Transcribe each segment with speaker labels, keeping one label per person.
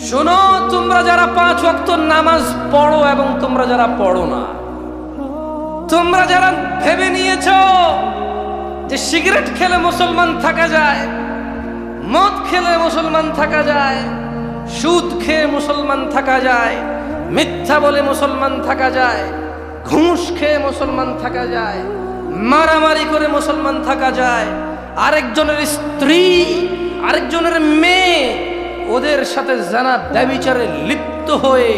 Speaker 1: শোনো, তোমরা যারা 5 ওয়াক্ত নামাজ পড়ো এবং তোমরা যারা পড়ো না, তোমরা যারা ভেবে নিয়েছো যে সিগারেট খেলে মুসলমান থাকা যায়, মদ খেলে মুসলমান থাকা যায়, সুদ খেয়ে মুসলমান থাকা যায়, মিথ্যা বলে মুসলমান থাকা যায়, ঘুষ খেয়ে মুসলমান থাকা যায়, মারামারি করে মুসলমান থাকা যায়, আরেকজনের স্ত্রী আরেকজনের মেয়ে ওদের সাথে জানা ব্যভিচারে লিপ্ত হয়ে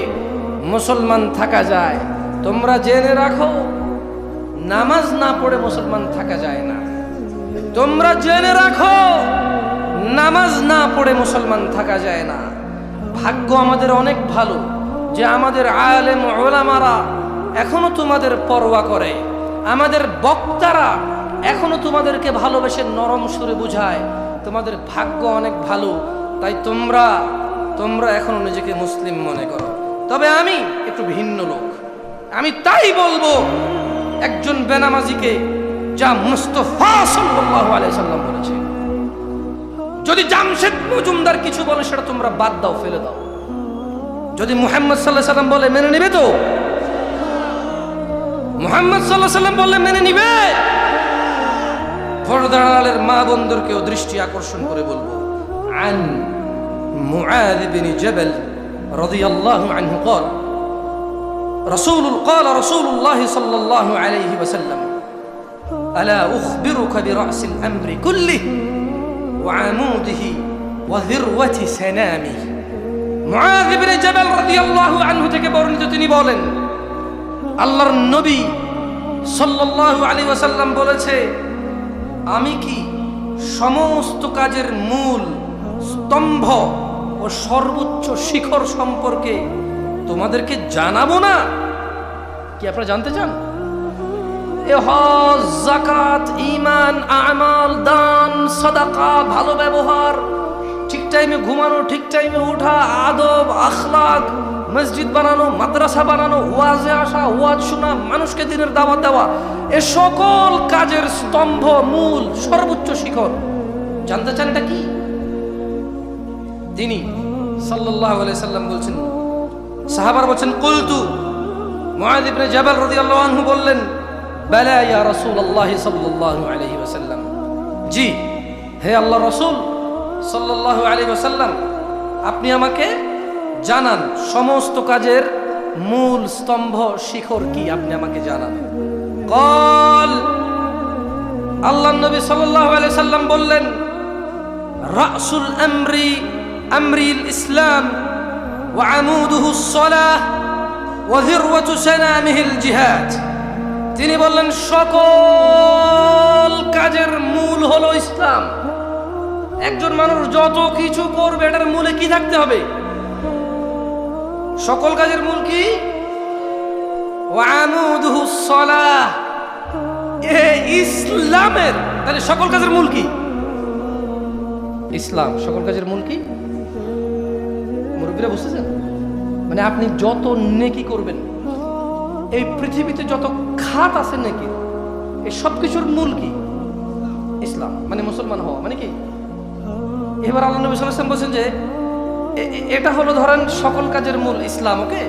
Speaker 1: মুসলমান থাকা যায়। তোমরা জেনে রাখো, নামাজ না পড়ে মুসলমান থাকা যায় না। তোমরা জেনে রাখো, নামাজ না পড়ে মুসলমান থাকা যায় না। ভাগ্য আমাদের অনেক ভালো যে আমাদের আলেম ওলামারা এখনো তোমাদের পরোয়া করে, আমাদের বক্তারা এখনো তোমাদেরকে ভালোবেসে নরম সুরে বুঝায়। তোমাদের ভাগ্য অনেক ভালো, তাই তোমরা এখনো নিজেকে মুসলিম মনে করো। তবে আমি একটু ভিন্ন লোক। আমি তাই বলবো, একজন বেনামাজিকে যা মুস্তাফা সাল্লাল্লাহু আলাইহি সাল্লাম বলেছে, যদি জামশেদ মজুমদার কিছু বলে সেটা তোমরা বাদ দাও, ফেলে দাও। যদি মুহাম্মদ সাল্লাল্লাহু আলাইহি সাল্লাম বলে মেনে নিবে তো? মুহাম্মদ সাল্লাল্লাহু আলাইহি সাল্লাম বললে মেনে নিবে? পর্দার আড়ালের মা বোনদেরকেও দৃষ্টি আকর্ষণ করে বলবো, আন মুআয বিন জাবাল রাদিয়াল্লাহু আনহু قال رسول الله صلى الله عليه وسلم ألا أخبرك برأس الأمر كله وعموده وذروة سنامه। মুআয বিন জাবাল রাদিয়াল্লাহু আনহু থেকে বর্ণিত, তিনি বলেন, আল্লাহর নবী সাল্লাল্লাহু আলাইহি ওয়াসাল্লাম বলেছে, আমি কি সমস্ত কাজের মূল স্তম্ভ ও সর্বোচ্চ শিখর সম্পর্কে তোমাদেরকে জানাবো না? কি আপনারা জানতে চান? এ হজ, যাকাত, ঈমান, আমাল, দান, সাদাকা, ভালো ব্যবহার, ঠিক টাইমে ঘুমানো, ঠিক টাইমে ওঠা, আদব, আখলাক, মসজিদ বানানো, মাদ্রাসা বানানো, ওয়াজে আসা, ওয়াজ শোনা, মানুষকে দিনের দাওয়াত দেওয়া, এ সকল কাজের স্তম্ভ, মূল, সর্বোচ্চ শিখর জানতে চান এটা কি? তিনি সাল্লাল্লাহু আলাইহি সাল্লাম বলছেন, সাহাবারা বলছেন, কুলতু, মুআয ইবনে জাবাল রাদিয়াল্লাহু আনহু বললেন, বালা ইয়া রাসূলুল্লাহ সাল্লাল্লাহু আলাইহি ওয়াসাল্লাম, জি হে আল্লাহর রাসূল সাল্লাল্লাহু আলাইহি ওয়াসাল্লাম, আপনি আমাকে জানান সমস্ত কাজের মূল স্তম্ভ শিখর কি, আপনি আমাকে জানান। قال, আল্লাহর নবী সাল্লাল্লাহু আলাইহি সাল্লাম বললেন, রাসুল আমরিল ইসলাম ওয়া আমুদুহুস সালাহ ওয়া যিরওয়াতু সানামিহিল জিহাদ। তিনি বললেন, সকল কাজের মূল হলো ইসলাম। একজন মানুষ যত কিছু করবে এটার মূলে কি থাকতে হবে? সকল কাজের মূল কি? ওয়া আমুদুহুস সালাহ, ইসলামের। তাহলে সকল কাজের মূল কি? ইসলাম। সকল কাজের মূল কি? মুরব্বীরা বুঝতেছেন? মানে আপনি যত নেকি করবেন, এই পৃথিবীতে যত খাত আছে নেকি, এই সব কিছুর মূল কি? ইসলাম। মানে মুসলমান হওয়া মানে কি? এবার আল্লাহ নবী সাল্লাল্লাহু আলাইহি ওয়াসাল্লাম বলেছেন যে এটা হলো ধরেন সকল কাজের মূল ইসলাম। ওকে,